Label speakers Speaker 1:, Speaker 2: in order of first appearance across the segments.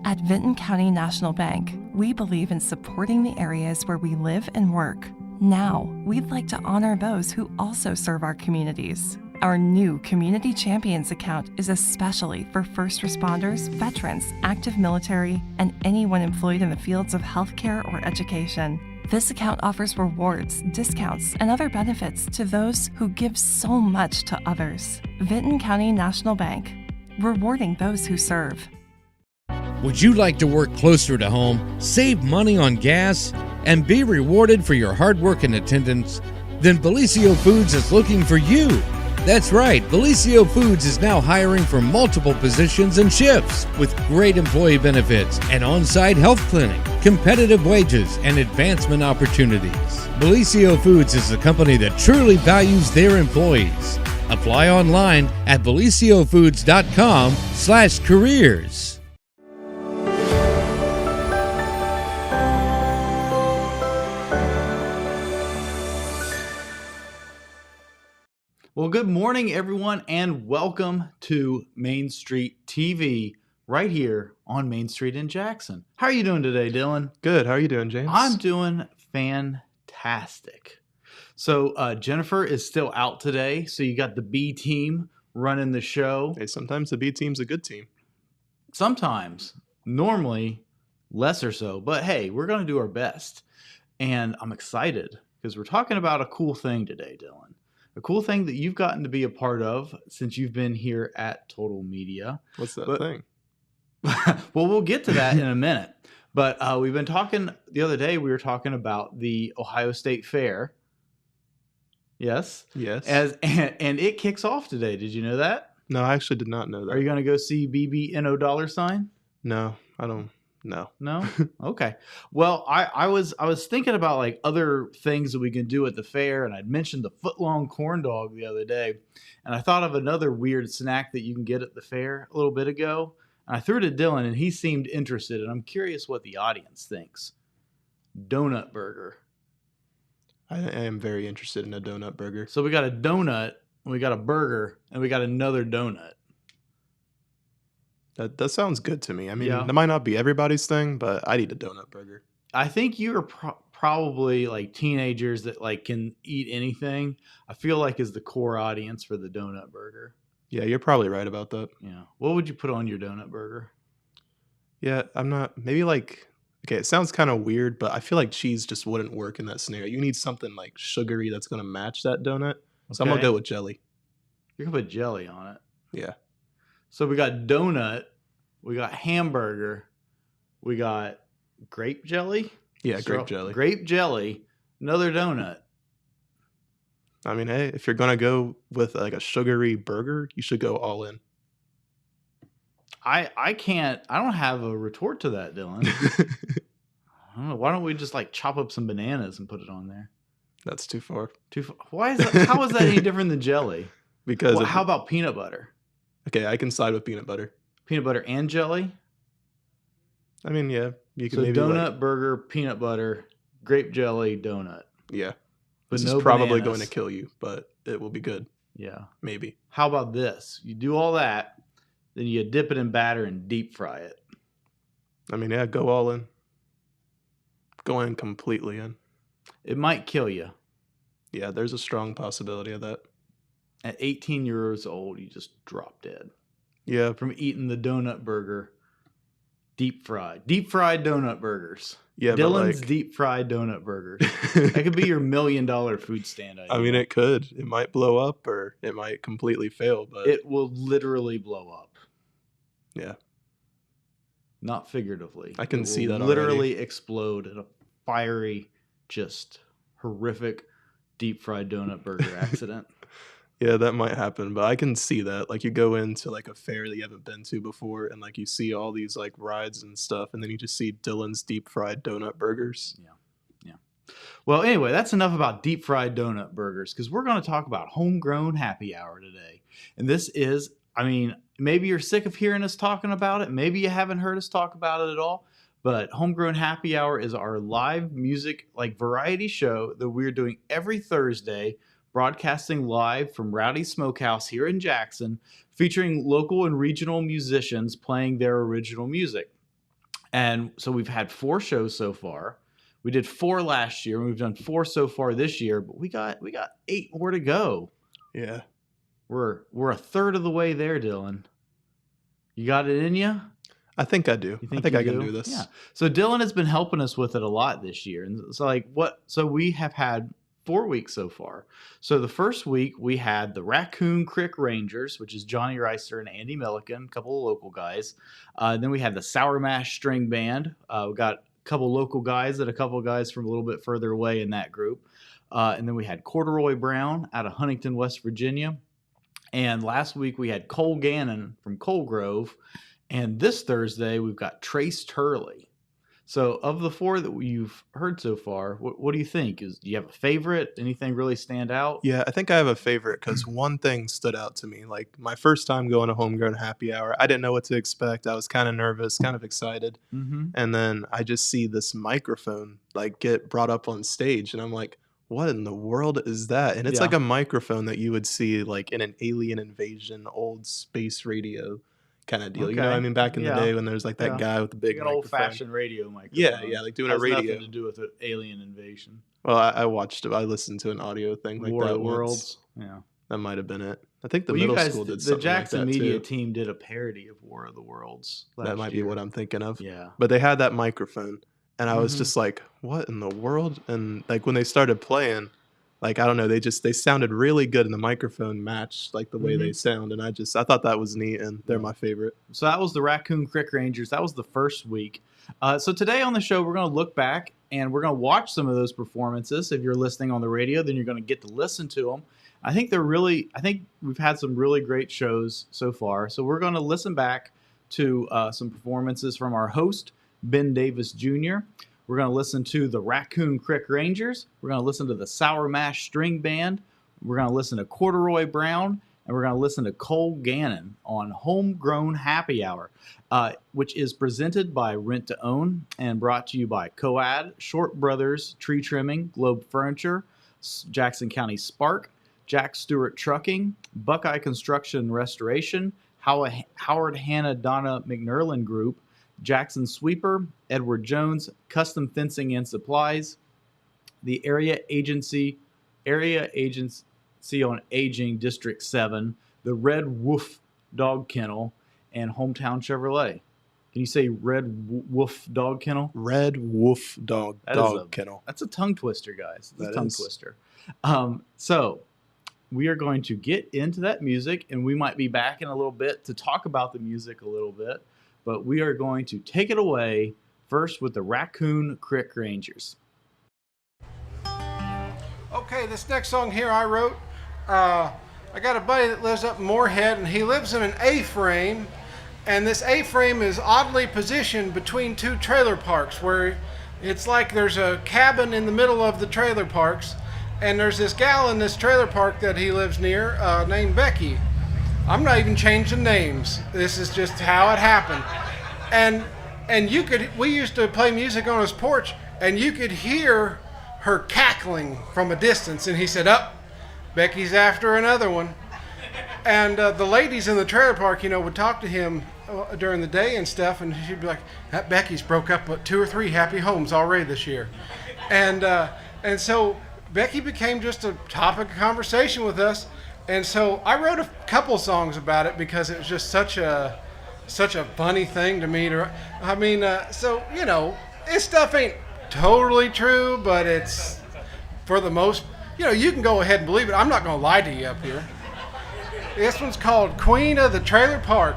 Speaker 1: At Vinton County National Bank, we believe in supporting the areas where we live and work. Now, we'd like to honor those who also serve our communities. Our new Community Champions account is especially for first responders, veterans, active military, and anyone employed in the fields of healthcare or education. This account offers rewards, discounts, and other benefits to those who give so much to others. Vinton County National Bank, rewarding those who serve.
Speaker 2: Would you like to work closer to home, save money on gas, and be rewarded for your hard work and attendance? Then Bellisio Foods is looking for you. That's right, Bellisio Foods is now hiring for multiple positions and shifts with great employee benefits, an on-site health clinic, competitive wages, and advancement opportunities. Bellisio Foods is a company that truly values their employees. Apply online at BellisioFoods.com/careers.
Speaker 3: Well, good morning, everyone, and welcome to Main Street TV right here on Main Street in Jackson. How are you doing today, Dylan?
Speaker 4: Good. How are you doing, James?
Speaker 3: I'm doing fantastic. So Jennifer is still out today, so you got the B team running the show.
Speaker 4: Hey, sometimes the B team's a good team.
Speaker 3: Sometimes, normally, lesser so, but hey, we're going to do our best. And I'm excited because we're talking about a cool thing today, Dylan. A cool thing that you've gotten to be a part of since you've been here at Total Media.
Speaker 4: What's that thing?
Speaker 3: Well, we'll get to that in a minute. But we've been talking the other day. We were talking about the Ohio State Fair. Yes.
Speaker 4: Yes.
Speaker 3: And it kicks off today. Did you know that?
Speaker 4: No, I actually did not know that.
Speaker 3: Are you going to go see BBNO $?
Speaker 4: No, I don't. No.
Speaker 3: No? Okay. Well, I was thinking about like other things that we can do at the fair, and I'd mentioned the foot-long corn dog the other day, and I thought of another weird snack that you can get at the fair a little bit ago, and I threw it to Dylan, and he seemed interested, and I'm curious what the audience thinks. Donut burger.
Speaker 4: I am very interested in a donut burger.
Speaker 3: So we got a donut, we got a burger, and we got another donut.
Speaker 4: That sounds good to me. I mean,
Speaker 3: Yeah.
Speaker 4: That might not be everybody's thing, but I'd eat a donut burger.
Speaker 3: I think you're probably like teenagers that like can eat anything. I feel like is the core audience for the donut burger.
Speaker 4: Yeah, you're probably right about that.
Speaker 3: Yeah. What would you put on your donut burger?
Speaker 4: Yeah, I'm not. Maybe like. Okay, it sounds kind of weird, but I feel like cheese just wouldn't work in that scenario. You need something like sugary that's going to match that donut. So I'm going to go with jelly.
Speaker 3: You're going to put jelly on it.
Speaker 4: Yeah.
Speaker 3: So we got donut, we got hamburger, we got grape jelly.
Speaker 4: Yeah, grape jelly.
Speaker 3: Grape jelly, another donut.
Speaker 4: I mean, hey, if you're going to go with like a sugary burger, you should go all in.
Speaker 3: I don't have a retort to that, Dylan. I don't know. Why don't we just like chop up some bananas and put it on there?
Speaker 4: That's too far.
Speaker 3: Too far. Why is that? How is that any different than jelly?
Speaker 4: Because
Speaker 3: Well, how about peanut butter?
Speaker 4: Okay, I can side with peanut butter.
Speaker 3: Peanut butter and jelly?
Speaker 4: I mean, yeah, you can
Speaker 3: So
Speaker 4: maybe
Speaker 3: donut, burger, peanut butter, grape jelly, donut.
Speaker 4: yeah.
Speaker 3: But
Speaker 4: This
Speaker 3: no
Speaker 4: is probably
Speaker 3: bananas.
Speaker 4: going to kill you, but it will be good.
Speaker 3: Yeah.
Speaker 4: Maybe.
Speaker 3: How about this? You do all that, then you dip it in batter and deep fry it.
Speaker 4: I mean, yeah, go all in. Go in completely in.
Speaker 3: It might kill you.
Speaker 4: Yeah, there's a strong possibility of that.
Speaker 3: At 18 years old, you just drop dead
Speaker 4: Yeah,
Speaker 3: from eating the donut burger deep fried. Deep fried donut burgers.
Speaker 4: yeah,
Speaker 3: Dylan's
Speaker 4: but
Speaker 3: deep fried donut burgers. That
Speaker 4: like,
Speaker 3: could be your $1 million food stand idea.
Speaker 4: I mean, it could. It might blow up or it might completely fail, but
Speaker 3: It will literally blow up.
Speaker 4: yeah.
Speaker 3: Not figuratively.
Speaker 4: I can
Speaker 3: It
Speaker 4: see
Speaker 3: will
Speaker 4: that
Speaker 3: literally explode in a fiery, just horrific deep fried donut burger accident.
Speaker 4: Yeah, that might happen, but I can see that. Like, you go into like a fair that you haven't been to before, and like you see all these like rides and stuff, and then you just see Dylan's deep fried donut burgers.
Speaker 3: Yeah. Well, anyway, that's enough about deep fried donut burgers because we're going to talk about Homegrown Happy Hour today. And this is, I mean, maybe you're sick of hearing us talking about it. Maybe you haven't heard us talk about it at all. But Homegrown Happy Hour is our live music like variety show that we're doing every Thursday, broadcasting live from Rowdy's Smokehouse here in Jackson, featuring local and regional musicians playing their original music. And so we've had 4 shows so far. We did 4 last year, and we've done 4 so far this year, but we got 8 more to go.
Speaker 4: Yeah.
Speaker 3: We're a third of the way there, Dylan. You got it in you?
Speaker 4: I think I do. I think I can do this.
Speaker 3: Yeah. So Dylan has been helping us with it a lot this year. And so so we have had 4 weeks so far. So the first week we had the Raccoon Creek Rangers, which is Johnny Reister and Andy Milliken, a couple of local guys. Then we had the Sour Mash String Band. We got a couple local guys and a couple of guys from a little bit further away in that group. And then we had Corduroy Brown out of Huntington, West Virginia. And last week we had Cole Gannon from Coal Grove. And this Thursday we've got Trace Turley. So of the 4 that you've heard so far, what do you think? Do you have a favorite? Anything really stand out?
Speaker 4: Yeah, I think I have a favorite because one thing stood out to me. Like my first time going to Homegrown Happy Hour, I didn't know what to expect. I was kind of nervous, kind of excited.
Speaker 3: Mm-hmm.
Speaker 4: And then I just see this microphone like get brought up on stage. And I'm like, what in the world is that? And it's like a microphone that you would see like in an alien invasion, old space radio kind of deal. You know what I mean? Back in the day when there's like that guy with the big
Speaker 3: like an old-fashioned radio microphone.
Speaker 4: Yeah, like doing a radio.
Speaker 3: Nothing to do with an alien invasion.
Speaker 4: Well, I listened to an audio thing like
Speaker 3: War
Speaker 4: that
Speaker 3: of the
Speaker 4: once.
Speaker 3: Worlds. Yeah.
Speaker 4: That might have been it. I think the middle school did something
Speaker 3: the Jackson
Speaker 4: like that
Speaker 3: Media
Speaker 4: too.
Speaker 3: team did a parody of War of the Worlds.
Speaker 4: That might be what I'm thinking of.
Speaker 3: Yeah.
Speaker 4: But they had that microphone, and I was just like, what in the world? And like when they started playing, like, I don't know, they sounded really good, and the microphone matched like the way they sound. And I thought that was neat, and they're my favorite.
Speaker 3: So that was the Raccoon Creek Rangers. That was the first week. So today on the show, we're going to look back and we're going to watch some of those performances. If you're listening on the radio, then you're going to get to listen to them. I think we've had some really great shows so far. So we're going to listen back to some performances from our host, Ben Davis Jr. We're going to listen to the Raccoon Creek Rangers. We're going to listen to the Sour Mash String Band. We're going to listen to Corduroy Brown. And we're going to listen to Cole Gannon on Homegrown Happy Hour, which is presented by Rent to Own and brought to you by Coad, Short Brothers Tree Trimming, Globe Furniture, Jackson County Spark, Jack Stewart Trucking, Buckeye Construction Restoration, Howard Hanna Donna McNerlin Group, Jackson Sweeper, Edward Jones, Custom Fencing and Supplies, the Area Agency on Aging District 7, the Red Wolf Dog Kennel, and Hometown Chevrolet. Can you say Red Wolf Dog Kennel?
Speaker 4: Red Wolf Dog Kennel.
Speaker 3: That's a tongue twister, guys. That's
Speaker 4: a
Speaker 3: tongue twister. So we are going to get into that music, and we might be back in a little bit to talk about the music a little bit. But we are going to take it away first with the Raccoon Creek Rangers.
Speaker 5: Okay, this next song here I wrote. I got a buddy that lives up in Moorhead, and he lives in an A-frame. And this A-frame is oddly positioned between 2 trailer parks, where it's like there's a cabin in the middle of the trailer parks. And there's this gal in this trailer park that he lives near named Becky. I'm not even changing names. This is just how it happened. And we used to play music on his porch, and you could hear her cackling from a distance. And he said, Becky's after another one. And the ladies in the trailer park, would talk to him during the day and stuff, and she'd be like, that Becky's broke up with 2 or 3 happy homes already this year. And so Becky became just a topic of conversation with us. And so I wrote a couple songs about it because it was just such a funny thing to me. This stuff ain't totally true, but it's for the most, you can go ahead and believe it. I'm not going to lie to you up here. This one's called Queen of the Trailer Park.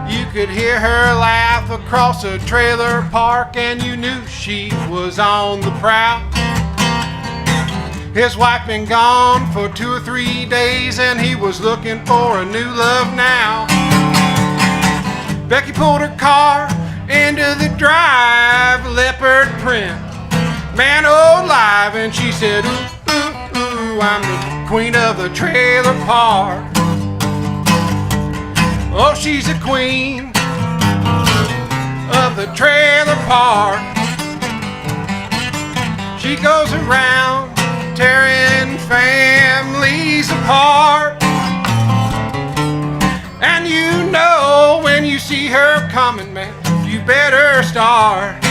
Speaker 5: You could hear her laugh across a trailer park, and you knew she was on the prowl. His wife been gone for 2 or 3 days, and he was looking for a new love now. Becky pulled her car into the drive, leopard print, man alive, and she said, ooh, ooh, ooh, I'm the queen of the trailer park. Oh, she's a queen of the trailer park. She goes around tearing fans families apart. And you know when you see her coming, man, you better start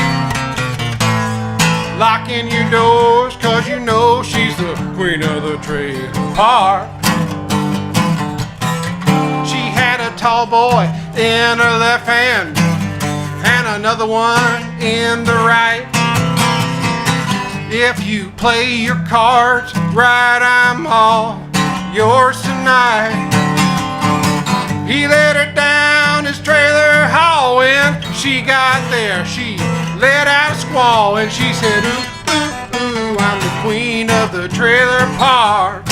Speaker 5: locking your doors, 'cause you know she's the queen of the trailer park. She had a tall boy in her left hand and another one in the right. If you play your cards right, I'm all yours tonight. He let her down his trailer hall. When she got there, she let out a squall, and she said, ooh, ooh, ooh, I'm the queen of the trailer park.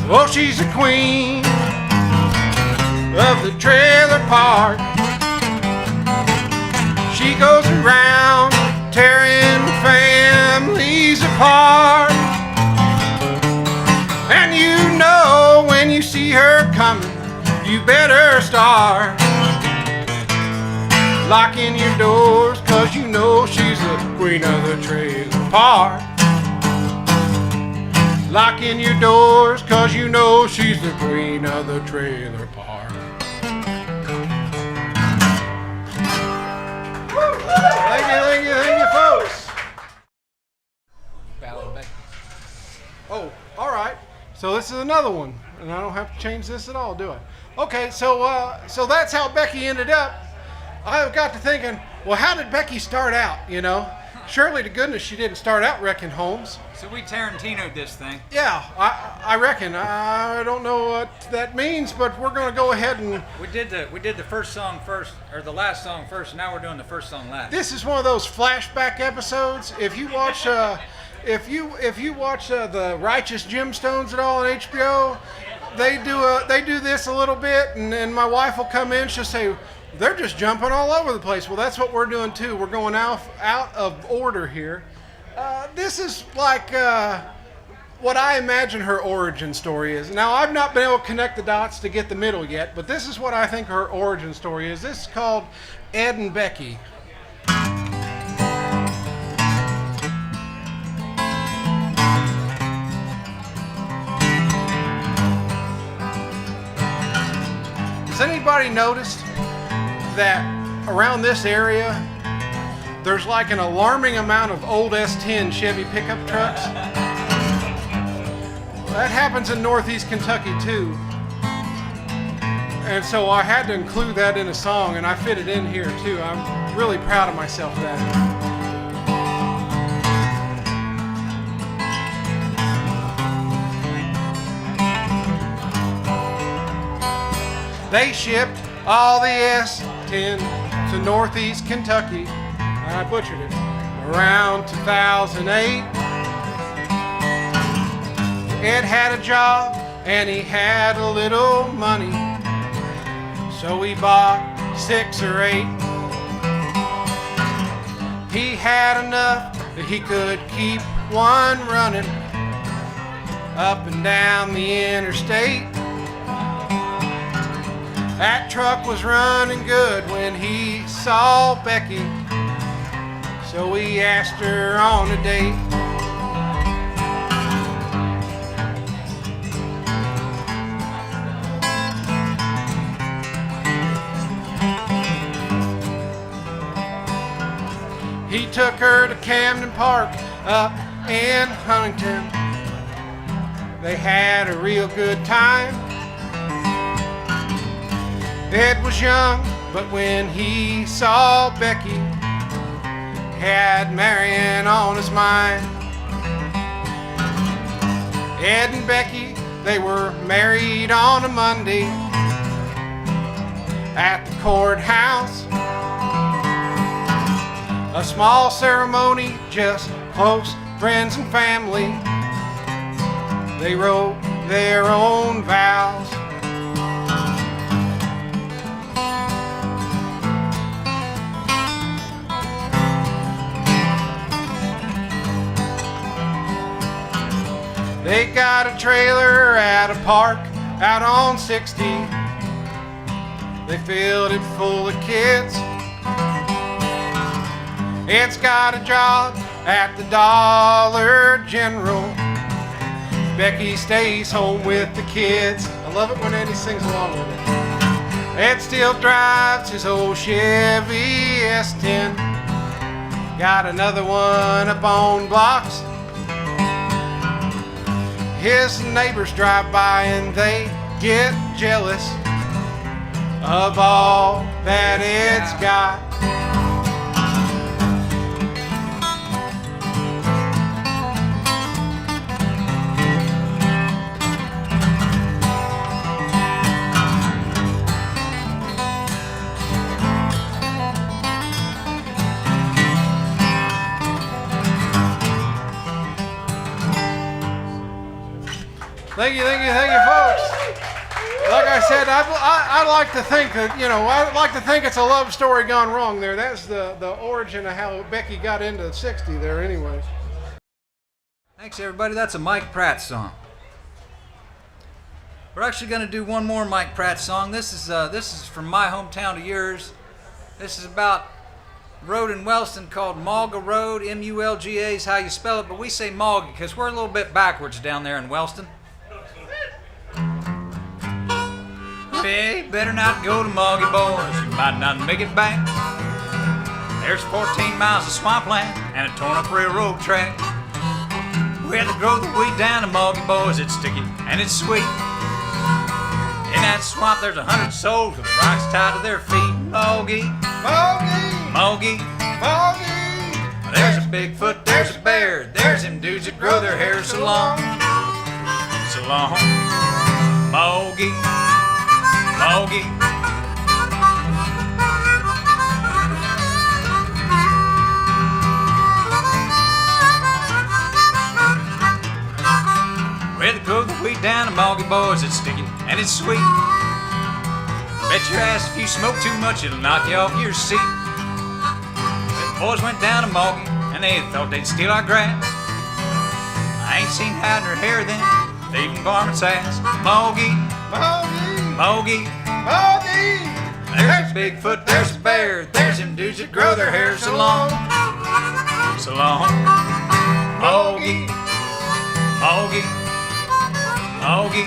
Speaker 5: Oh, she's the queen of the trailer park. She goes around tearing families apart. And you know when you see her coming, you better start locking your doors, 'cause you know she's the queen of the trailer park. Locking your doors, 'cause you know she's the queen of the trailer park. Thank you, folks. Oh, all right. So this is another one, and I don't have to change this at all, do I? Okay, so that's how Becky ended up. I got to thinking, well, how did Becky start out, you know? Surely to goodness she didn't start out wrecking homes.
Speaker 6: So we Tarantino'd this thing.
Speaker 5: Yeah, I reckon. I don't know what that means, but we're going to go ahead and...
Speaker 6: We did the first song first, or the last song first, and now we're doing the first song last.
Speaker 5: This is one of those flashback episodes. If you watch... If you watch the Righteous Gemstones at all on HBO, they do this a little bit, and then my wife will come in. She'll say, "They're just jumping all over the place." Well, that's what we're doing too. We're going out of order here. This is like what I imagine her origin story is. Now, I've not been able to connect the dots to get the middle yet, but this is what I think her origin story is. This is called Ed and Becky. Has anybody noticed that around this area there's like an alarming amount of old S10 Chevy pickup trucks? That happens in Northeast Kentucky too. And so I had to include that in a song, and I fit it in here too. I'm really proud of myself for that. They shipped all the S10 to Northeast Kentucky. I butchered it. Around 2008. Ed had a job and he had a little money, so he bought 6 or 8. He had enough that he could keep one running up and down the interstate. That truck was running good when he saw Becky, so he asked her on a date. He took her to Camden Park up in Huntington. They had a real good time. Ed was young, but when he saw Becky, had marrying on his mind. Ed and Becky, they were married on a Monday at the courthouse. A small ceremony, just close friends and family. They wrote their own vows. They got a trailer at a park out on 60. They filled it full of kids. Ed's got a job at the Dollar General. Becky stays home with the kids. I love it when Andy sings along with it. Ed still drives his old Chevy S10. Got another one up on blocks. His neighbors drive by and they get jealous of all that it's got. Thank you, folks. Like I said, I like to think that, I like to think it's a love story gone wrong there. That's the origin of how Becky got into 60 there anyways.
Speaker 6: Thanks, everybody. That's a Mike Pratt song. We're actually going to do one more Mike Pratt song. This is from my hometown to yours. This is about a road in Wellston called Mulga Road. M-U-L-G-A is how you spell it, but we say Mulga because we're a little bit backwards down there in Wellston. Hey, better not go to Mulga, boys. You might not make it back. There's 14 miles of swampland and a torn up railroad track. We had to grow the wheat down to Mulga, boys. It's sticky and it's sweet. In that swamp, there's 100 souls with rocks tied to their feet. Mulga, Mulga, Mulga. There's a Bigfoot, there's a bear, there's them dudes that grow their hair so long. So long. Mulga, Mulga. We had to grow the wheat down to Mulga, boys. It's sticky and it's sweet. Bet your ass if you smoke too much, it'll knock you off your seat. The boys went down to Mulga and they thought they'd steal our grass. I ain't seen hide in her hair then, thieving varmints ass. Mulga, Mulga, Mulga. There's a Bigfoot, there's a bear, there's them dudes that grow their hair so long. So long. Mulga, Mulga, Mulga.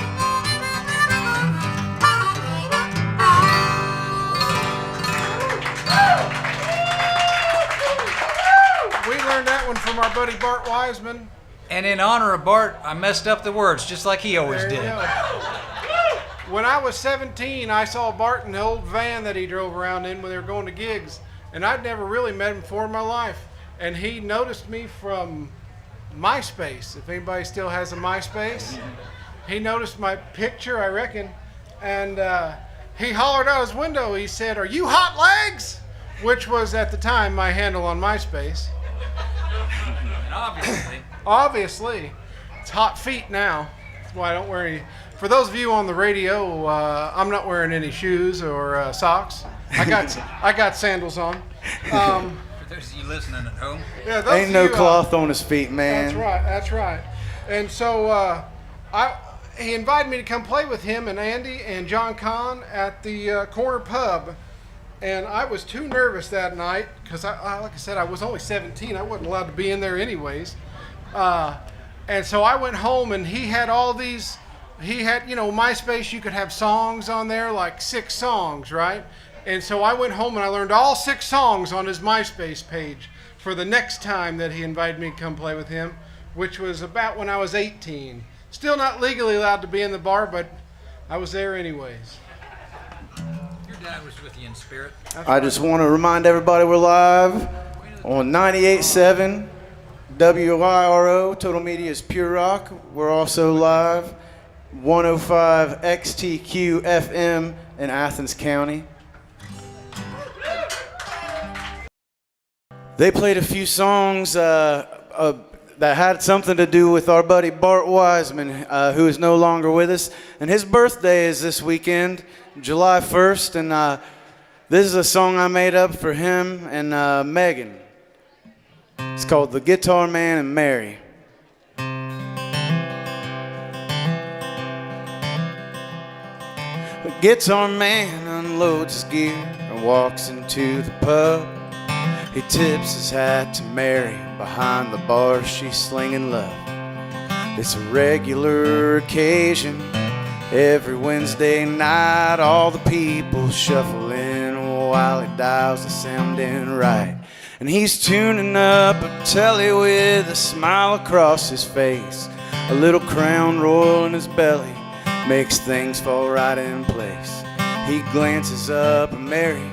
Speaker 5: We learned that one from our buddy Bart Wiseman.
Speaker 6: And in honor of Bart, I messed up the words just like he always
Speaker 5: There you
Speaker 6: did.
Speaker 5: go. When I was 17, I saw Bart in the old van that he drove around in when they were going to gigs. And I'd never really met him before in my life. And he noticed me from MySpace, if anybody still has a MySpace. He noticed my picture, I reckon. And he hollered out his window. He said, "Are you Hot Legs?" Which was at the time my handle on MySpace.
Speaker 6: And
Speaker 5: Obviously, it's Hot Feet now. That's why I don't wear any. For those of you on the radio, I'm not wearing any shoes or socks. I got sandals on.
Speaker 6: For those of you listening at home,
Speaker 5: Yeah, those
Speaker 7: Ain't
Speaker 5: of
Speaker 7: no
Speaker 5: you,
Speaker 7: cloth on his feet, man.
Speaker 5: That's right. And so he invited me to come play with him and Andy and John Kahn at the corner pub. And I was too nervous that night because, like I said, I was only 17. I wasn't allowed to be in there anyways. And so I went home, and he had all these. He had, MySpace. You could have songs on there, like 6 songs, right? And so I went home and I learned all 6 songs on his MySpace page for the next time that he invited me to come play with him, which was about when I was 18. Still not legally allowed to be in the bar, but I was there anyways.
Speaker 6: your dad was with you in spirit.
Speaker 7: I just want to remind everybody we're live on 98.7 WIRO. Total Media is Pure Rock. We're also live 105 XTQ FM in Athens County. They played a few songs that had something to do with our buddy Bart Wiseman, who is no longer with us. And his birthday is this weekend, July 1st. And this is a song I made up for him and Megan. It's called The Guitar Man and Mary. The guitar man unloads his gear and walks into the pub. He tips his hat to Mary. Behind the bar she's slinging love. It's a regular occasion. Every Wednesday night, all the people shuffle in while he dials the sound in right. And he's tuning up a telly with a smile across his face. A little Crown Royal in his belly makes things fall right in place. He glances up at Mary,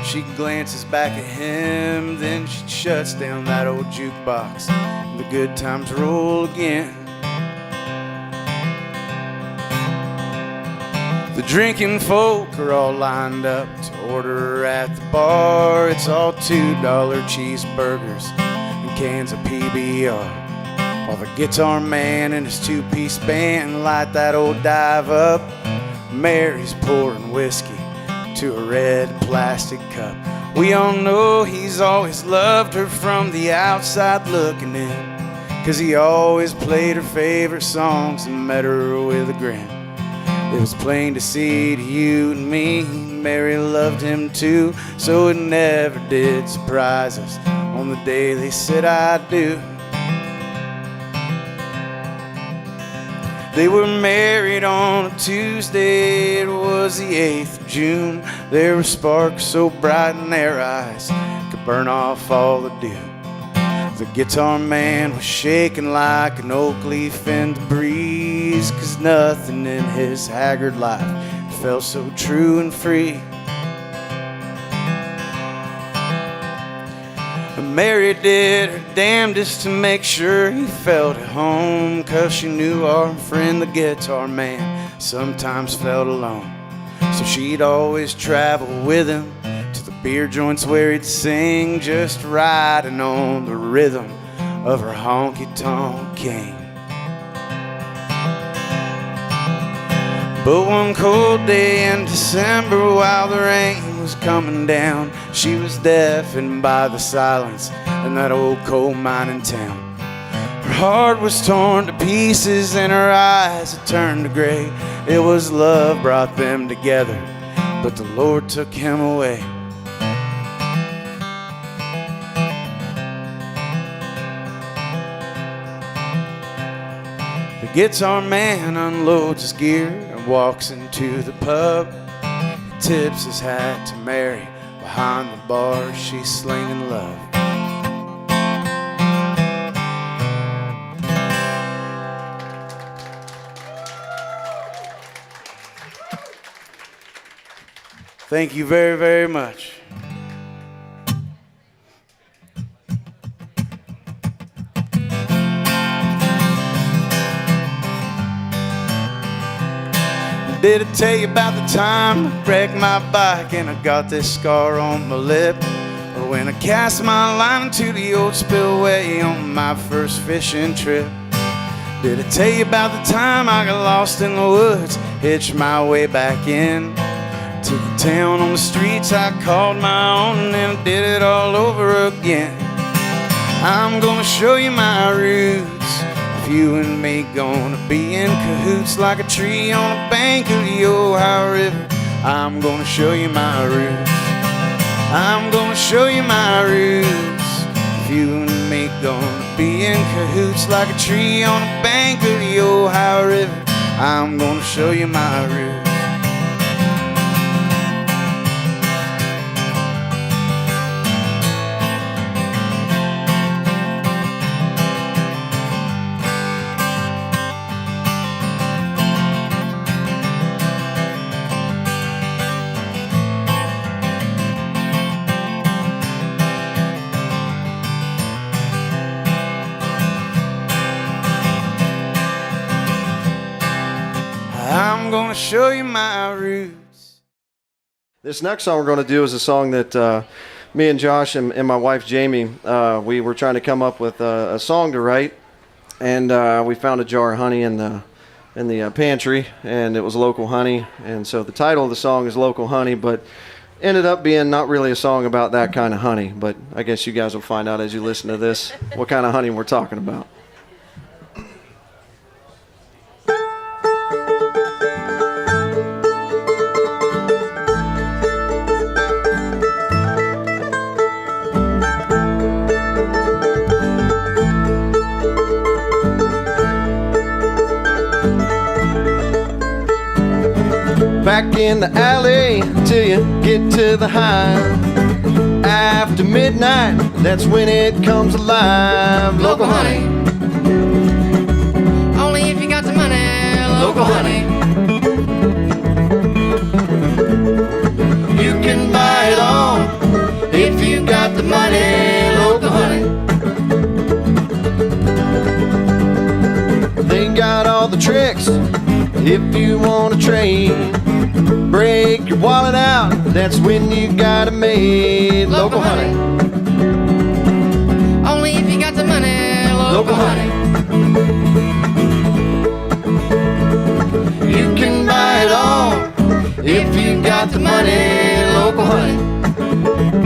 Speaker 7: she glances back at him, then she shuts down that old jukebox. The good times roll again. The drinking folk are all lined up to order at the bar. It's all $2 cheeseburgers and cans of PBR, while the guitar man and his two-piece band light that old dive up. Mary's pouring whiskey to a red plastic cup. We all know he's always loved her from the outside looking in, 'cause he always played her favorite songs and met her with a grin. It was plain to see to you and me, Mary loved him too, so it never did surprise us on the day they said I do. They were married on a Tuesday, it was the 8th of June. There were sparks so bright in their eyes, could burn off all the dew. The guitar man was shaking like an oak leaf in the breeze, 'cause nothing in his haggard life felt so true and free. Mary did her damnedest to make sure he felt at home, 'cause she knew our friend the guitar man sometimes felt alone. So she'd always travel with him to the beer joints where he'd sing, just riding on the rhythm of her honky-tonk cane. But one cold day in December, while the rain was coming down, she was deafened by the silence in that old coal mining town. Her heart was torn to pieces and her eyes had turned to gray. It was love brought them together, but the Lord took him away. The guitar man unloads his gear and walks into the pub. He tips his hat to Mary. Behind the bar, she's slinging love. Thank you very, very much. Did I tell you about the time I wrecked my bike and I got this scar on my lip? Or when I cast my line into the old spillway on my first fishing trip? Did I tell you about the time I got lost in the woods, hitched my way back in? To the town on the streets I called my own and I did it all over again. I'm gonna show you my roots. If you and me gonna be in cahoots like a tree on a bank of the Ohio River, I'm gonna show you my roots. I'm gonna show you my roots. If you and me gonna be in cahoots like a tree on a bank of the Ohio River, I'm gonna show you my roots. I'm gonna show you my roots.
Speaker 8: This next song we're going to do is a song that me and Josh and my wife Jamie, we were trying to come up with a song to write, and we found a jar of honey in the pantry, and it was local honey, and so the title of the song is Local Honey, but ended up being not really a song about that kind of honey, but I guess you guys will find out as you listen to this what kind of honey we're talking about. Back in the alley till you get to the high. After midnight, that's when it comes alive. Local honey,
Speaker 9: only if you got the money. Local honey,
Speaker 8: you can buy it all if you got the money. Local honey, they got all the tricks if you want to trade. Break your wallet out, that's when you got it made. Local honey,
Speaker 9: only if you got the money.
Speaker 8: local honey, you can buy it all if you got the money. Local honey.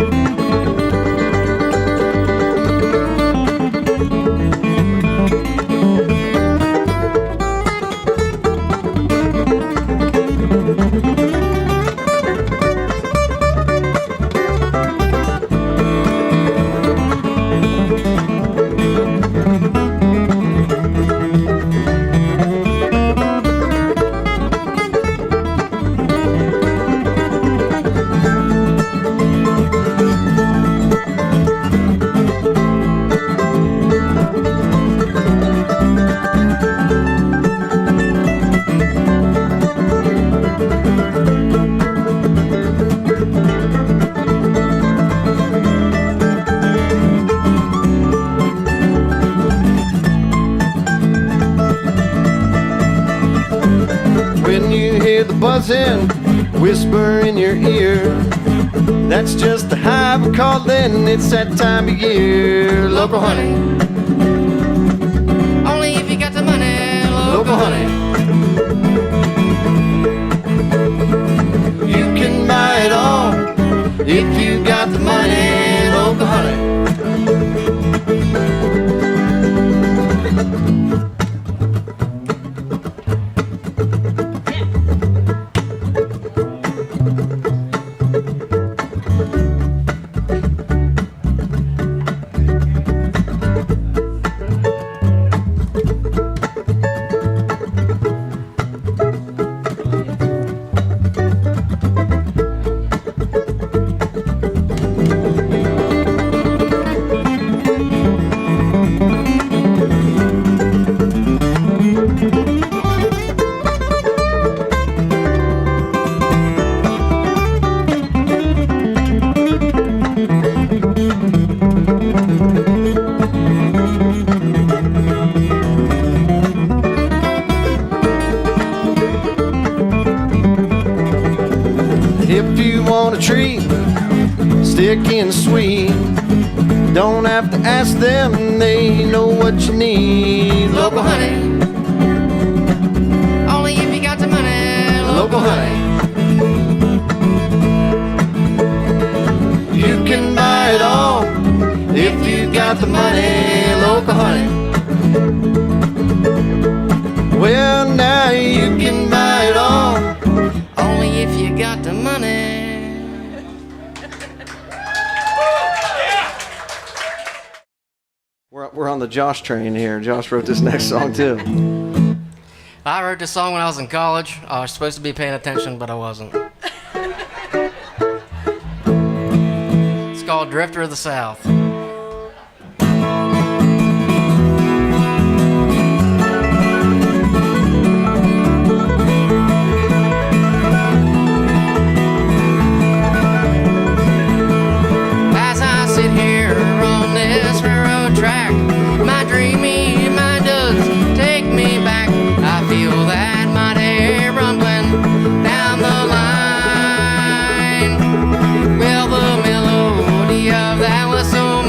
Speaker 8: When you hear the buzzing, whisper in your ear, that's just the hive calling, it's that time of year. Local honey,
Speaker 9: Only if you got the money.
Speaker 8: local honey, you can buy it all if you got the money. Local honey. If you want a treat, stick and sweet, don't have to ask them, they know what you need. Local honey,
Speaker 9: Only if you got the money.
Speaker 8: local honey, you can buy it all if you got the money. Local honey, well now you can buy it all.
Speaker 9: Only if you got the money.
Speaker 8: We're on the Josh train here. Josh wrote this next song too.
Speaker 9: I wrote this song when I was in college. I was supposed to be paying attention, but I wasn't. It's called Drifter of the South. As I sit here on this railroad track, my dreamy mind does take me back. I feel that mighty rumbling down the line. Well, the melody of that was so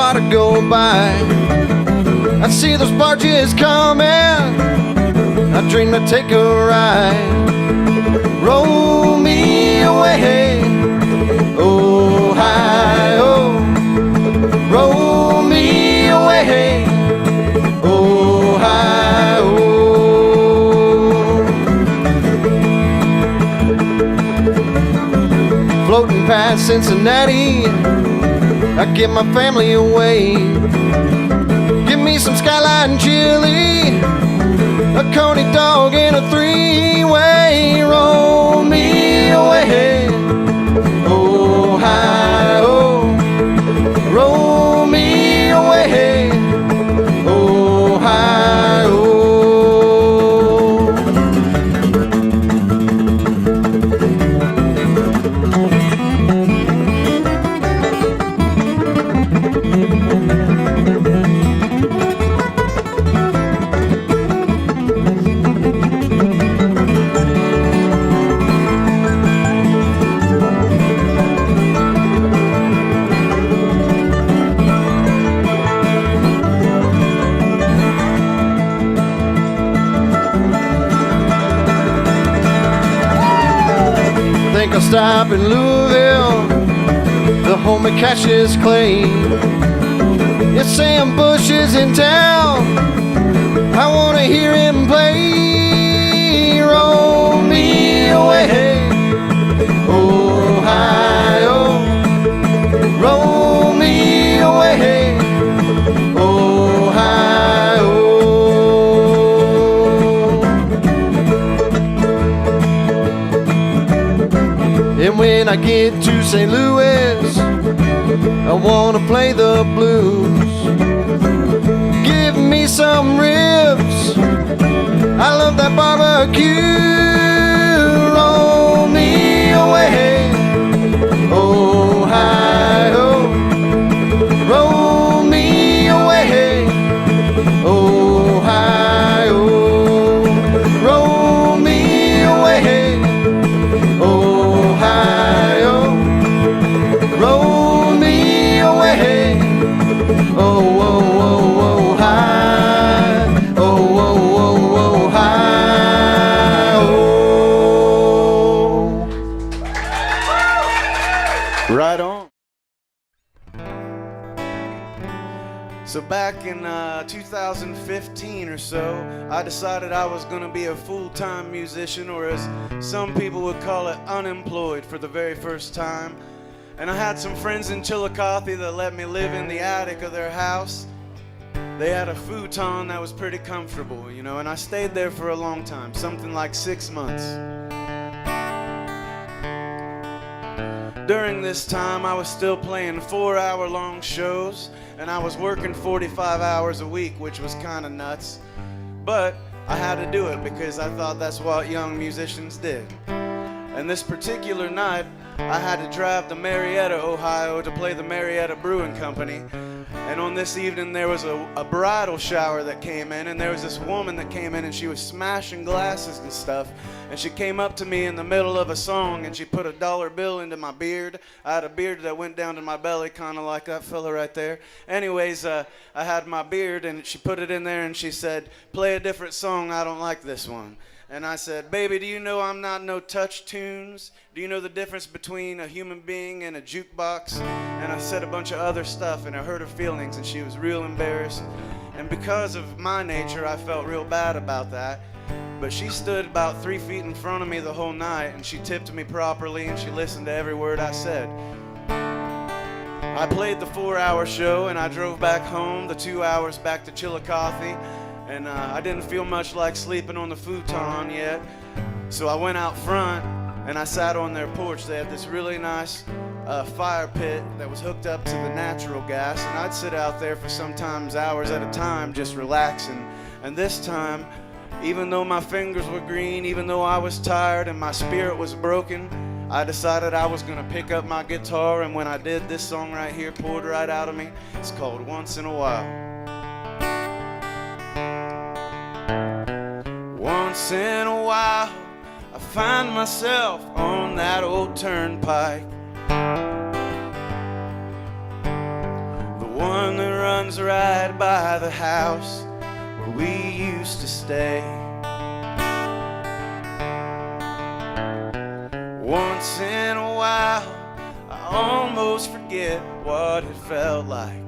Speaker 8: water go by. I see those barges coming, I dream to take a ride. Roll me away, Ohio. Roll me away, Ohio. Floating past Cincinnati, I get my family away. Give me some skyline chili, a coney dog and a three-way. Roll me away, Ohio. Roll me away, Ohio. I'll stop in Louisville, the home of Cassius Clay. If Sam Bush is in town, I wanna hear him play. Roll me away, Ohio. Roll me away, Ohio. And when I get to St. Louis, I wanna play the blues. Give me some ribs, I love that barbecue. Roll me away, Ohio. Roll me away, Ohio. Roll me away, Ohio. Roll me away, oh, oh, oh, oh, high, oh, oh, oh, oh, high, oh.
Speaker 7: Right on. So back in 2015 or so, I decided I was going to be a full-time musician, or as some people would call it, unemployed, for the very first time. And I had some friends in Chillicothe that let me live in the attic of their house. They had a futon that was pretty comfortable, you know, and I stayed there for a long time, something like 6 months. During this time, I was still playing 4-hour-long shows, and I was working 45 hours a week, which was kind of nuts. But I had to do it because I thought that's what young musicians did. And this particular night, I had to drive to Marietta, Ohio to play the Marietta Brewing Company. And on this evening, there was a bridal shower that came in, and there was this woman that came in, and she was smashing glasses and stuff. And she came up to me in the middle of a song, and she put a $1 bill into my beard. I had a beard that went down to my belly, kind of like that fella right there. Anyways, I had my beard, and she put it in there, and she said, "Play a different song, I don't like this one." And I said, "Baby, do you know I'm not no touch tunes? Do you know the difference between a human being and a jukebox?" And I said a bunch of other stuff, and I hurt her feelings, and she was real embarrassed. And because of my nature, I felt real bad about that. But she stood about 3 feet in front of me the whole night, and she tipped me properly, and she listened to every word I said. I played the 4-hour show, and I drove back home the 2 hours back to Chillicothe. And I didn't feel much like sleeping on the futon yet. So I went out front and I sat on their porch. They had this really nice fire pit that was hooked up to the natural gas. And I'd sit out there for sometimes hours at a time just relaxing. And this time, even though my fingers were green, even though I was tired and my spirit was broken, I decided I was going to pick up my guitar. And when I did, this song right here poured right out of me. It's called Once in a While. Once in a while, I find myself on that old turnpike. The one that runs right by the house where we used to stay. Once in a while, I almost forget what it felt like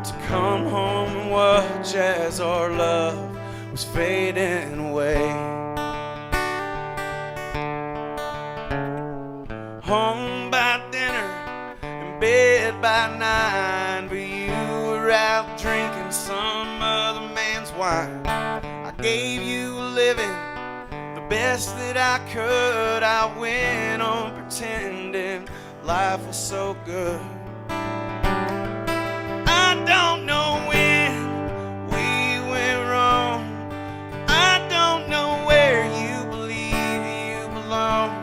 Speaker 7: to come home and watch as our love was fading away. Home by dinner, in bed by 9, but you were out drinking some other man's wine. I gave you a living, the best that I could. I went on pretending life was so good. I don't know when we went wrong. I don't know where you believe you belong.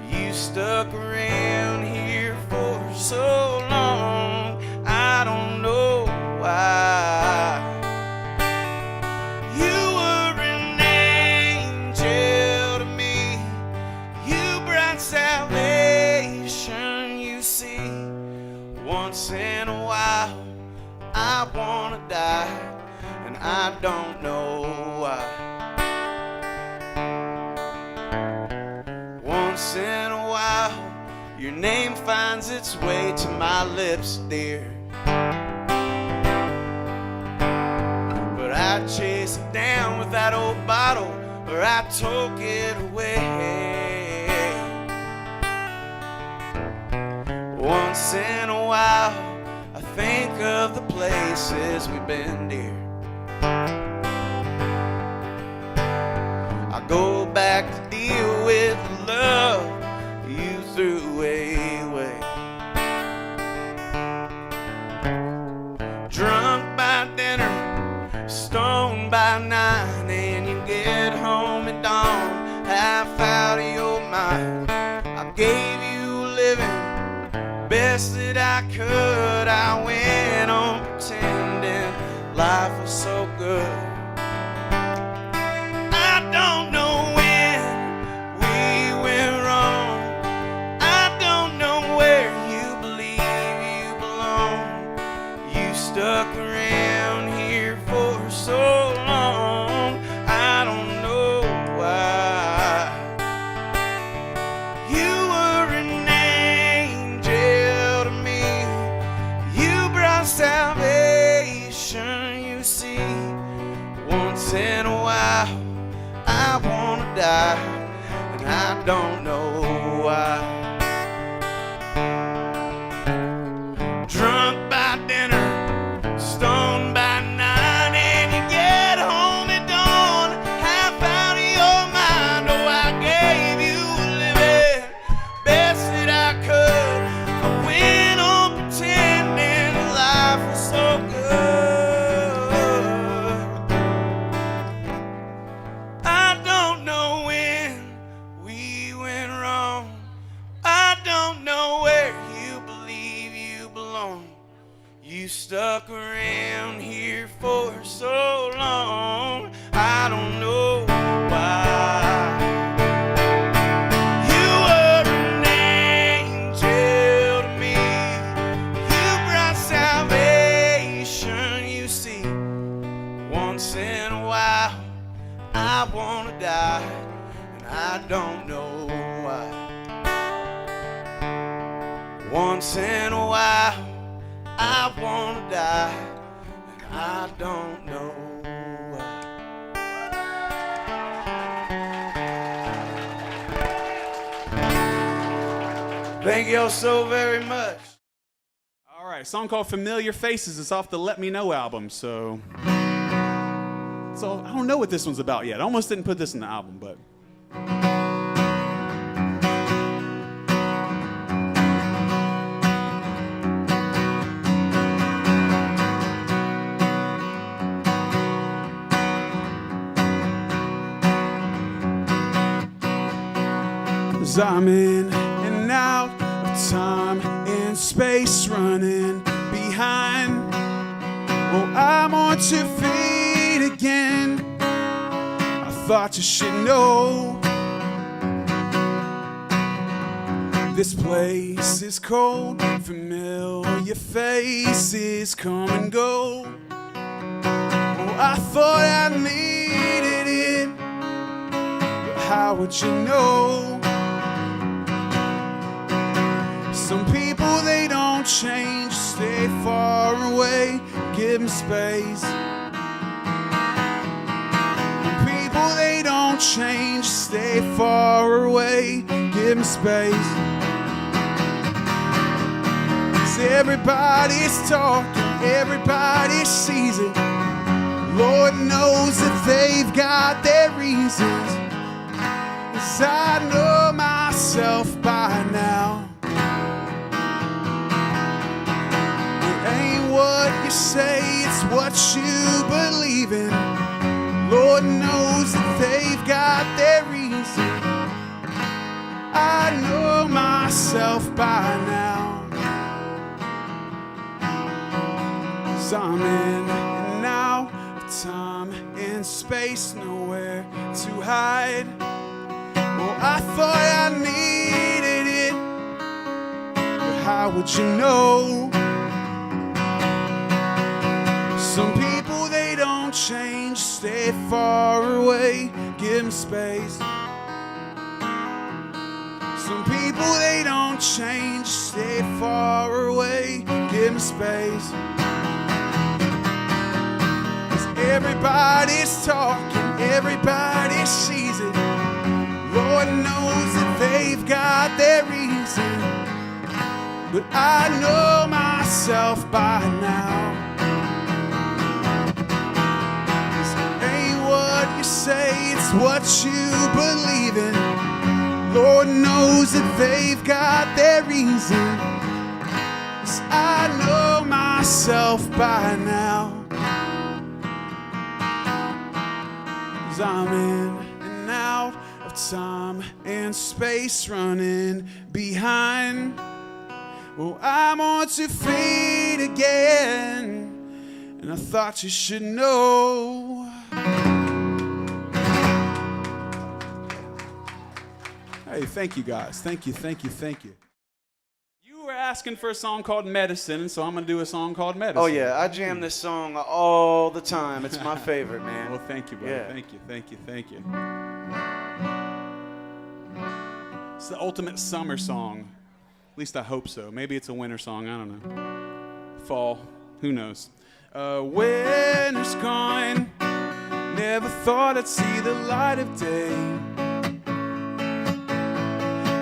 Speaker 7: You stuck around here for so long. I don't know why. You were an angel to me. You brought salvation, you see. Once in a while, I wanna die, and I don't know why. Once in a while, your name finds its way to my lips, dear. But I chase it down with that old bottle, or I took it away. Once in a while, I think of the places we've been, dear. I go back to deal with the love you threw away. Drunk by dinner, stoned by 9, and you get home at dawn, half out of your mind. I gave you a living, best that I could. I went on pretending life was so good. I don't know when we went wrong. I don't know where you believe you belong. You stuck around here for so long. I don't know why. You were an angel to me. You brought salvation, you see. Once in a while, I wanna die, and I don't know why. Drunk by dinner, stoned by 9, and you get home at dawn, half out of your mind. Oh, I gave you a living, best that I could. I went on pretending life was so good. I don't know when we went wrong. I don't know where you believe you belong. You stuck around here for so long. I don't know why. You were an angel to me. You brought salvation, you see. Once in a while, I wanna die, and I don't know why. Once in a while, I wanna die, and I don't know why. Thank y'all so very much.
Speaker 10: All right, a song called Familiar Faces. It's off the Let Me Know album, so I don't know what this one's about yet. I almost didn't put this in the album, but as I'm in and out of time and space, running behind. Oh, I'm on 2 feet again. I thought you should know This place is cold, familiar faces come and go. Oh, I thought I needed it, but how would you know? Some people, they don't change, stay far away, give them space. People, they don't change, stay far away, give them space. Everybody's talking, everybody sees it. Lord knows that they've got their reasons. 'Cause I know myself by now. It ain't what you say, it's what you believe in. Lord knows that they've got their reasons. I know myself by now. I'm in and out of time and space, nowhere to hide. Well, I thought I needed it, but how would you know? Some people, they don't change, stay far away, give them space. Some people, they don't change, stay far away, give them space. Everybody's talking, everybody sees it. Lord knows that they've got their reason, but I know myself by now. This ain't what you say, it's what you believe in. Lord knows that they've got their reason. 'Cause I know myself by now. I'm in and out of time and space, running behind. Well, I'm on 2 feet again, and I thought you should know. Hey, thank you guys. Thank you, thank you, thank you. You were asking for a song called Medicine, and so I'm going to do a song called Medicine.
Speaker 7: Oh, yeah. I jam this song all the time. It's my favorite, man.
Speaker 10: Well, thank you, brother.
Speaker 7: Yeah.
Speaker 10: Thank you, thank you, thank you. It's the ultimate summer song. At least I hope so. Maybe it's a winter song. I don't know. Fall. Who knows? Winter's gone. Never thought I'd see the light of day.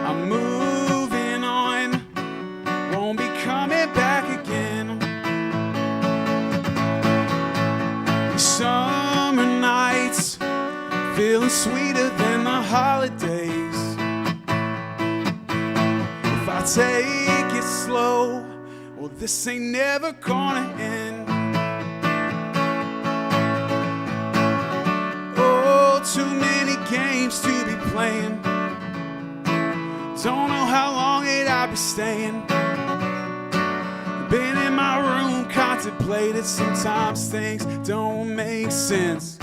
Speaker 10: I'm moving on. Won't be coming back again. Summer nights feeling sweeter than the holidays. If I take it slow, well, this ain't never gonna end. Oh, too many games to be playing. Don't know how long I'll be staying. Been in my room, contemplated. Sometimes things don't make sense.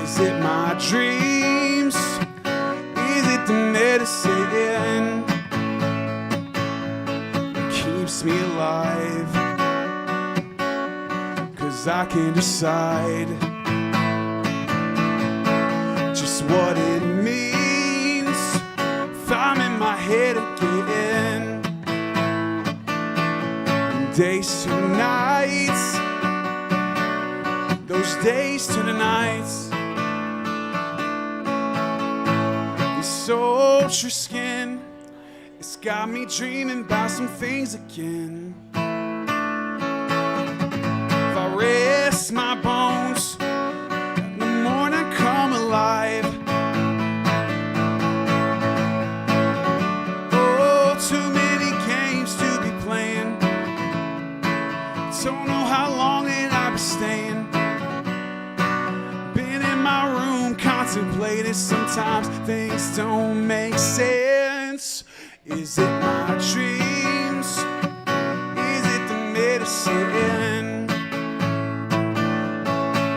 Speaker 10: Is it my dreams? Is it the medicine that keeps me alive? 'Cause I can decide just what it means if I'm in my head again. Days to nights, those days to the nights. This ultra skin, it's got me dreaming about some things again. If I rest my bones, in the morning come alive. Oh, too many games to be playing. Don't know how long I'll be staying. Been in my room, contemplated. Sometimes things don't make sense. Is it my dreams? Is it the medicine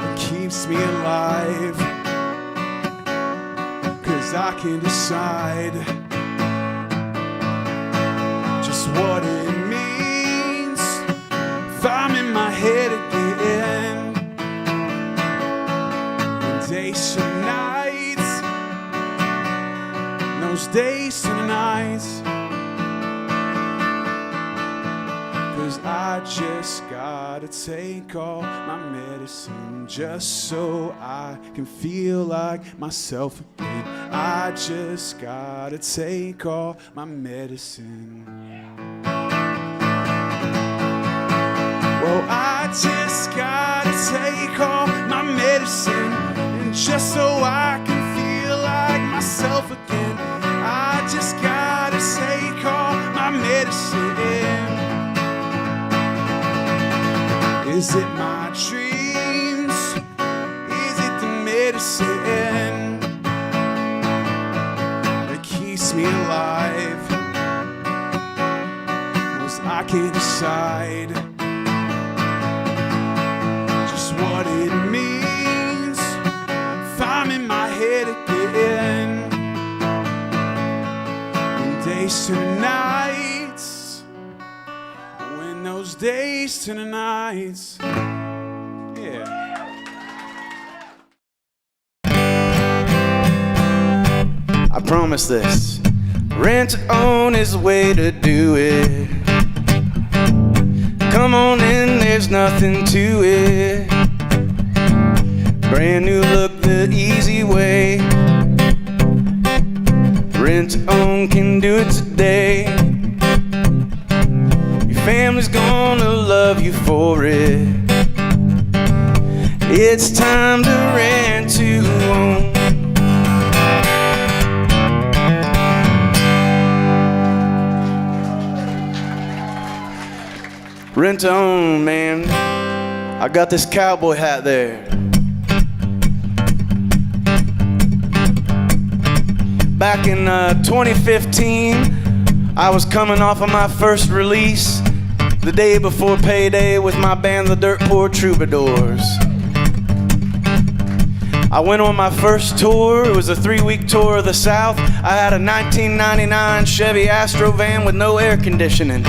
Speaker 10: that keeps me alive? 'Cause I can decide what it means if I'm in my head again. And days and nights, those days and nights, 'cause I just gotta take all my medicine just so I can feel like myself again. I just gotta take all my medicine. Well, I just gotta take all my medicine, and just so I can feel like myself again. I just gotta take all my medicine. Is it my dreams? Is it the medicine that keeps me alive? 'Cause I can't decide just what it means if I'm in my head again. And days and nights, when those days and nights, yeah.
Speaker 7: I promise this. Rent to own is the way to do it. Come on in, there's nothing to it. Brand new look, the easy way. Rent to own can do it today. Your family's gonna love you for it. It's time to rent to own. Rent to own, man. I got this cowboy hat there. Back in 2015, I was coming off of my first release, the day before payday with my band, the Dirt Poor Troubadours. I went on my first tour. It was a 3-week tour of the South. I had a 1999 Chevy Astro van with no air conditioning.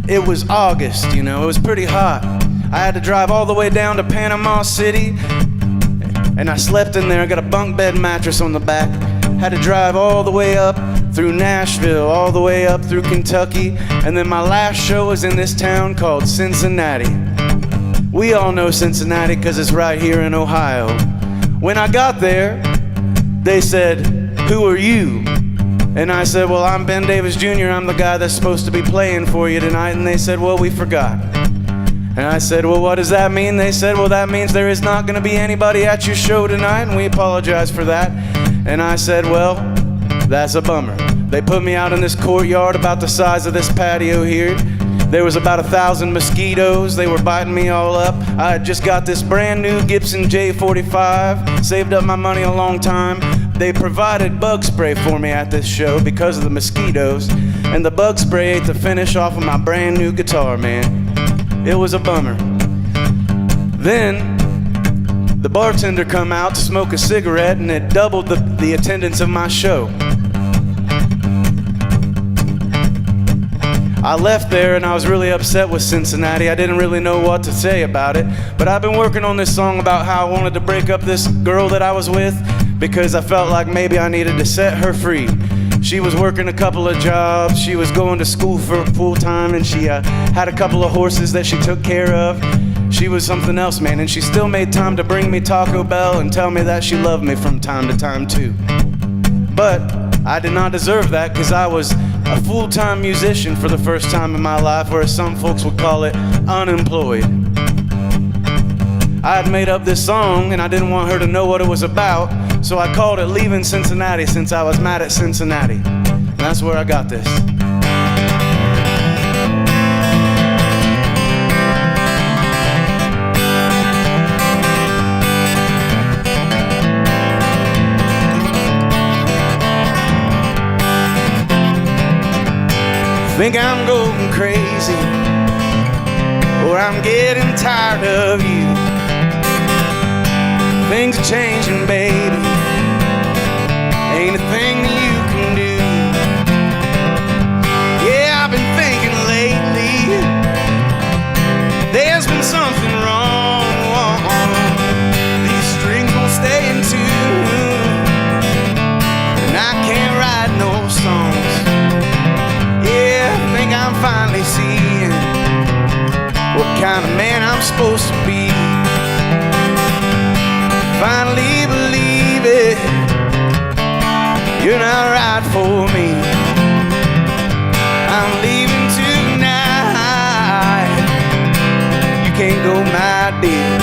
Speaker 7: It was August, you know, it was pretty hot. I had to drive all the way down to Panama City, and I slept in there. I got a bunk bed mattress on the back. Had to drive all the way up through Nashville, all the way up through Kentucky, and then my last show was in this town called Cincinnati. We all know Cincinnati because it's right here in Ohio. When I got there, they said, "Who are you?" And I said, "Well, I'm Ben Davis Jr. I'm the guy that's supposed to be playing for you tonight." And they said, "Well, we forgot." And I said, "Well, what does that mean?" They said, "Well, that means there is not going to be anybody at your show tonight, and we apologize for that." And I said, "Well, that's a bummer." They put me out in this courtyard about the size of this patio here. There was about 1,000 mosquitoes. They were biting me all up. I had just got this brand new Gibson J45, saved up my money a long time. They provided bug spray for me at this show because of the mosquitoes, and the bug spray ate the finish off of my brand new guitar, man. It was a bummer. Then the bartender come out to smoke a cigarette, and it doubled the attendance of my show. I left there and I was really upset with Cincinnati. I didn't really know what to say about it, but I've been working on this song about how I wanted to break up this girl that I was with because I felt like maybe I needed to set her free. She was working a couple of jobs, she was going to school for full time, and she had a couple of horses that she took care of. She was something else, man, and she still made time to bring me Taco Bell and tell me that she loved me from time to time too. But I did not deserve that because I was a full-time musician for the first time in my life, or as some folks would call it, unemployed. I had made up this song and I didn't want her to know what it was about, so I called it Leaving Cincinnati since I was mad at Cincinnati. And that's where I got this. Think I'm going crazy, or I'm getting tired of you. Things are changing, baby. Ain't a thing that you can do. I'm finally seeing what kind of man I'm supposed to be. Finally believe it, you're not right for me. I'm leaving tonight, you can't go, my dear.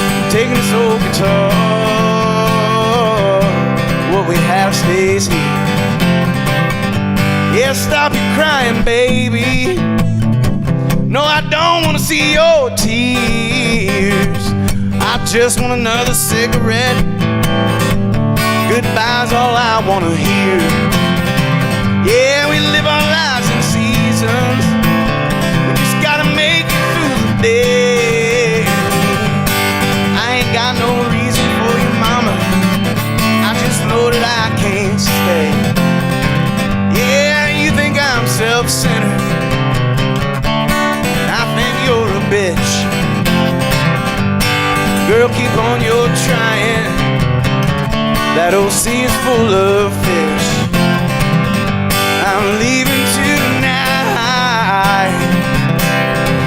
Speaker 7: I'm taking this old guitar, what we have stays here. Yeah, stop your crying, baby. No, I don't want to see your tears. I just want another cigarette. Goodbye's all I want to hear. Yeah, we live our lives in seasons. We just gotta make it through the day. I ain't got no reason for you, mama. I just know that I can't stay. Yeah, you think I'm self-centered. I think you're a bitch. Girl, keep on your trying. That old sea is full of fish. I'm leaving tonight.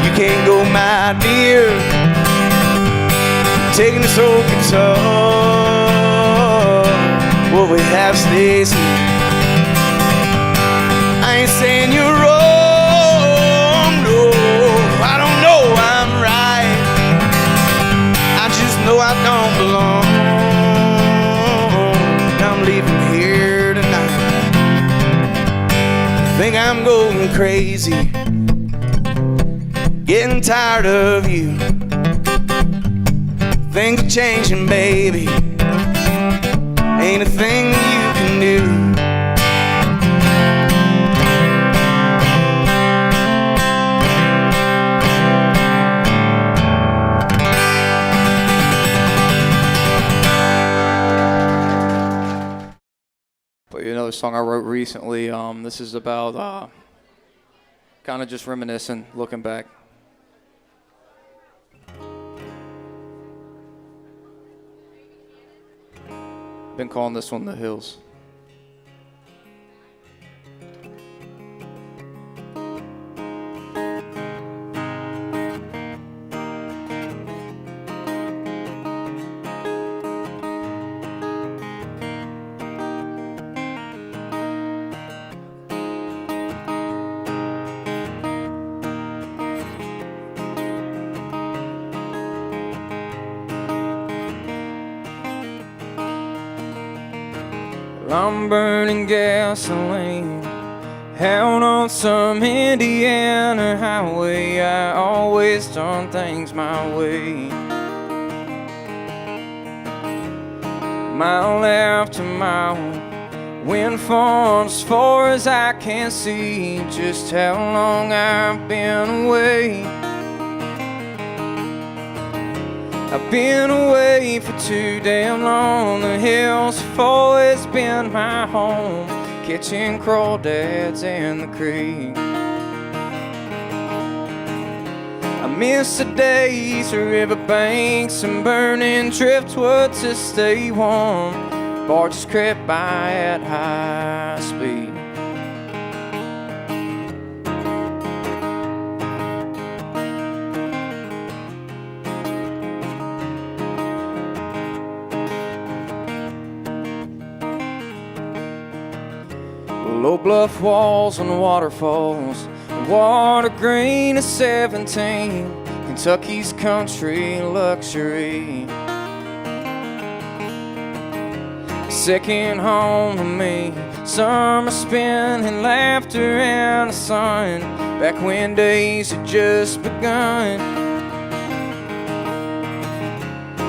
Speaker 7: You can't go, my dear. I'm taking this old guitar. What we have stays here. I ain't saying you're wrong, no. I don't know I'm right. I just know I don't belong. I'm leaving here tonight. Think I'm going crazy, getting tired of you. Things are changing, baby. Ain't a thing that you can do.
Speaker 11: Another song I wrote recently. This is about kind of just reminiscing, looking back. Been calling this one The Hills. I'm burning gasoline out on some Indiana highway. I always done things my way. Mile after mile, went far as far as I can see just how long I've been away. I've been away for too damn long. The hills have always been my home, catching crawdads in the creek. I miss the days of riverbanks and burning driftwood to stay warm. Barges crept by at high speed. Low bluff walls and waterfalls, water green of 17, Kentucky's country luxury. Second home to me, summer spent in laughter and the sun, back when days had just begun.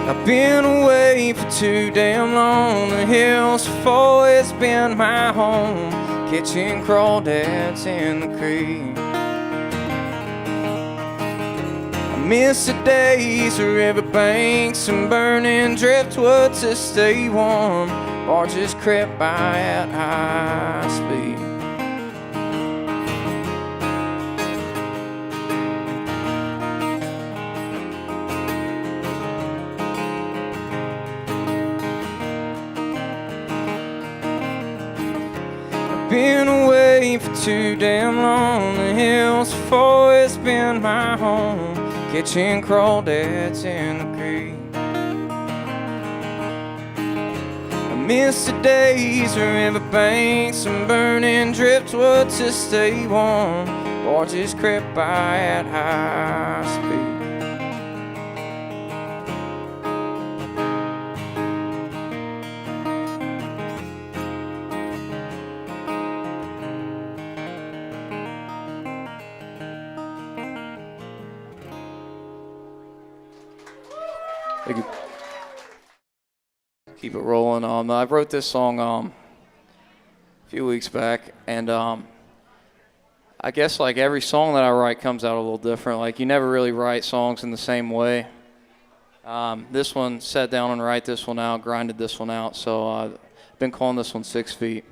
Speaker 11: I've been away for too damn long. The hills have always been my home, catching crawdads in the creek. I miss the days of riverbanks and burning driftwood to stay warm. Barges crept by at high speed. Been away me for too damn long. The hills have always been my home. Catching crawdads in the creek. I miss the days where riverbanks and burning driftwood to stay warm. Barges crept by at high speed. Keep it rolling. I wrote this song a few weeks back, and I guess like every song that I write comes out a little different. Like you never really write songs in the same way. This one, sat down and write this one out, grinded this one out, so I've been calling this one 6 Feet.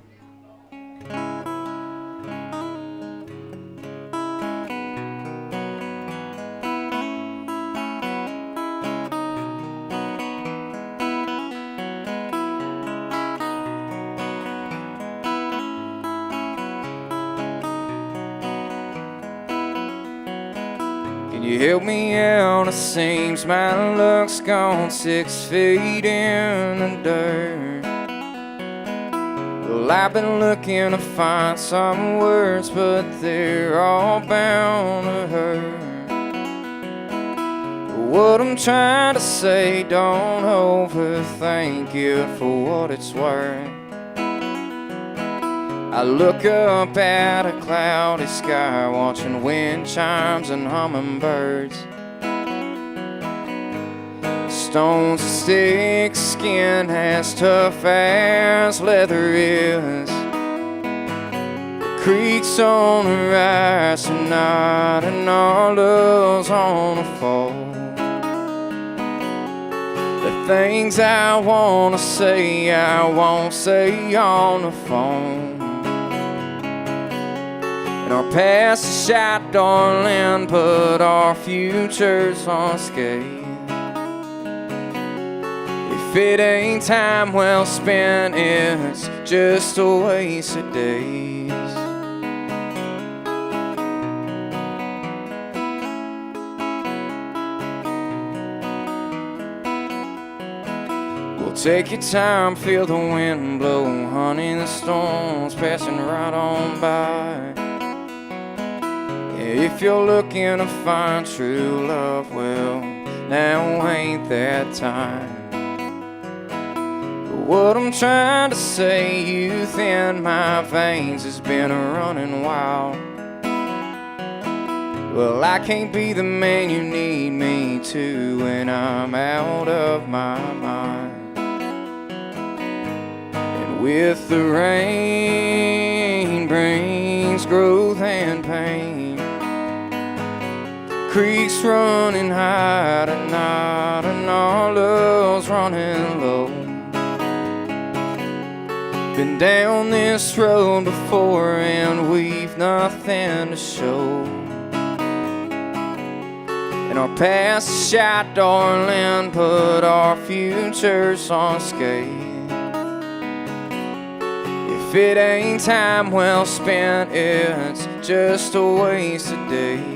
Speaker 11: You help me out, it seems my luck's gone 6 feet in the dirt. Well, I've been looking to find some words, but they're all bound to hurt. What I'm trying to say, don't overthink it for what it's worth. I look up at a cloudy sky, watching wind chimes and hummingbirds. Stones and sticks, skin as tough as leather is. The creeks on the rise tonight and our love's on the fall. The things I wanna say, I won't say on the phone. Our past is shot, darling, but our future's on skate. If it ain't time well spent, it's just a waste of days. Well, take your time, feel the wind blow, honey, the storm's passing right on by. If you're looking to find true love, well, now ain't that time. But what I'm trying to say, youth in my veins has been running wild. Well, I can't be the man you need me to when I'm out of my mind. And with the rain brings growth and pain. Creeks running high tonight and our love's running low. Been down this road before and we've nothing to show. And our past is shot, darling, but our future's on skate. If it ain't time well spent, it's just a waste of days.